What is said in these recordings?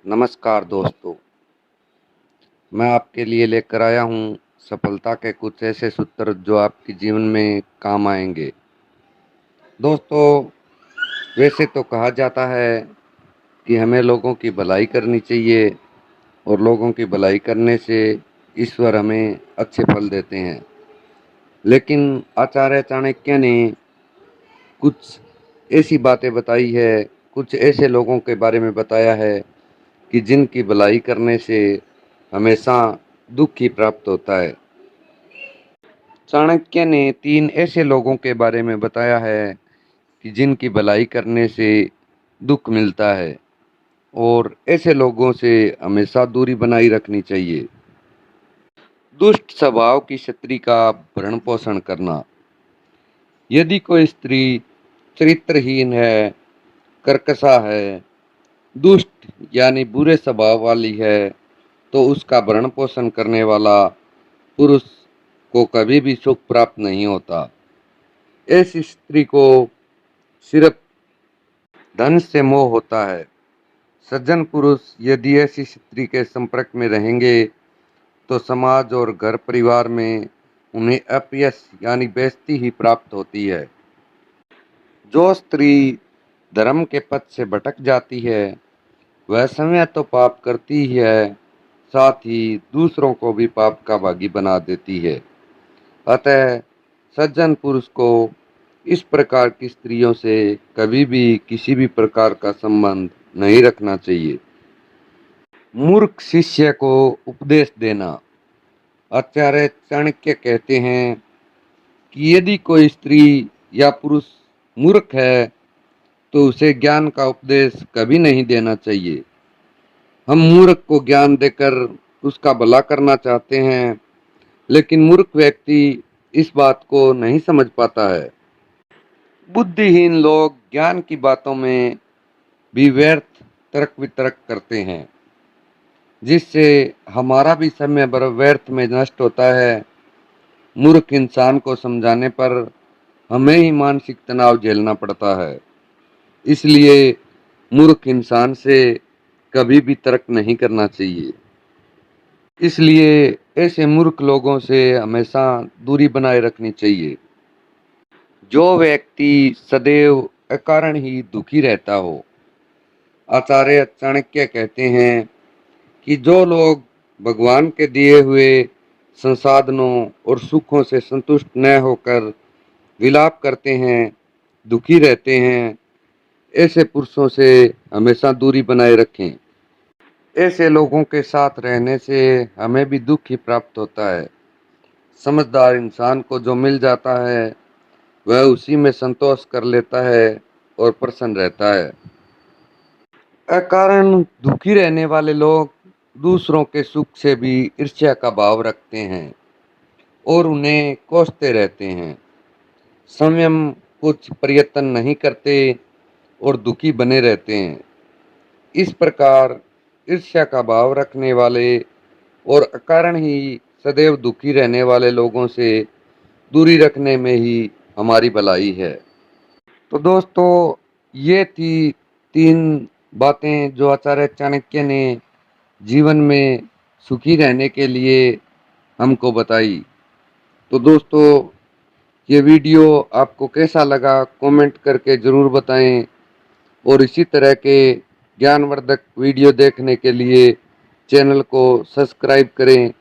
नमस्कार दोस्तों, मैं आपके लिए लेकर आया हूँ सफलता के कुछ ऐसे सूत्र जो आपके जीवन में काम आएंगे। दोस्तों, वैसे तो कहा जाता है कि हमें लोगों की भलाई करनी चाहिए और लोगों की भलाई करने से ईश्वर हमें अच्छे फल देते हैं। लेकिन आचार्य चाणक्य ने कुछ ऐसी बातें बताई है, कुछ ऐसे लोगों के बारे में बताया है कि जिनकी भलाई करने से हमेशा दुख ही प्राप्त होता है। चाणक्य ने 3 ऐसे लोगों के बारे में बताया है कि जिनकी भलाई करने से दुख मिलता है और ऐसे लोगों से हमेशा दूरी बनाई रखनी चाहिए। दुष्ट स्वभाव की स्त्री का भरण पोषण करना। यदि कोई स्त्री चरित्रहीन है, कर्कशा है, दुष्ट यानी बुरे स्वभाव वाली है, तो उसका भरण पोषण करने वाला पुरुष को कभी भी सुख प्राप्त नहीं होता। ऐसी स्त्री को सिर्फ धन से मोह होता है। सज्जन पुरुष यदि ऐसी स्त्री के संपर्क में रहेंगे तो समाज और घर परिवार में उन्हें अपयश यानी बेइज्जती ही प्राप्त होती है। जो स्त्री धर्म के पथ से भटक जाती है वह स्वयं तो पाप करती ही है, साथ ही दूसरों को भी पाप का भागी बना देती है। अतः सज्जन पुरुष को इस प्रकार की स्त्रियों से कभी भी किसी भी प्रकार का संबंध नहीं रखना चाहिए। मूर्ख शिष्य को उपदेश देना। आचार्य चाणक्य कहते हैं कि यदि कोई स्त्री या पुरुष मूर्ख है तो उसे ज्ञान का उपदेश कभी नहीं देना चाहिए। हम मूर्ख को ज्ञान देकर उसका भला करना चाहते हैं, लेकिन मूर्ख व्यक्ति इस बात को नहीं समझ पाता है। बुद्धिहीन लोग ज्ञान की बातों में भी व्यर्थ तर्क वितर्क करते हैं, जिससे हमारा भी समय बड़ा व्यर्थ में नष्ट होता है। मूर्ख इंसान को समझाने पर हमें ही मानसिक तनाव झेलना पड़ता है। इसलिए मूर्ख इंसान से कभी भी तर्क नहीं करना चाहिए। इसलिए ऐसे मूर्ख लोगों से हमेशा दूरी बनाए रखनी चाहिए। जो व्यक्ति सदैव अकारण ही दुखी रहता हो। आचार्य चाणक्य कहते हैं कि जो लोग भगवान के दिए हुए संसाधनों और सुखों से संतुष्ट न होकर विलाप करते हैं, दुखी रहते हैं, ऐसे पुरुषों से हमेशा दूरी बनाए रखें। ऐसे लोगों के साथ रहने से हमें भी दुख ही प्राप्त होता है। समझदार इंसान को जो मिल जाता है वह उसी में संतोष कर लेता है और प्रसन्न रहता है। अकारण दुखी रहने वाले लोग दूसरों के सुख से भी ईर्ष्या का भाव रखते हैं और उन्हें कोसते रहते हैं। स्वयं कुछ प्रयत्न नहीं करते और दुखी बने रहते हैं। इस प्रकार ईर्ष्या का भाव रखने वाले और अकारण ही सदैव दुखी रहने वाले लोगों से दूरी रखने में ही हमारी भलाई है। तो दोस्तों, ये थी 3 बातें जो आचार्य चाणक्य ने जीवन में सुखी रहने के लिए हमको बताई। तो दोस्तों, ये वीडियो आपको कैसा लगा कमेंट करके ज़रूर बताएं और इसी तरह के ज्ञानवर्धक वीडियो देखने के लिए चैनल को सब्सक्राइब करें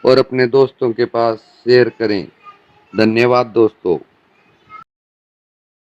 और अपने दोस्तों के पास शेयर करें। धन्यवाद दोस्तों।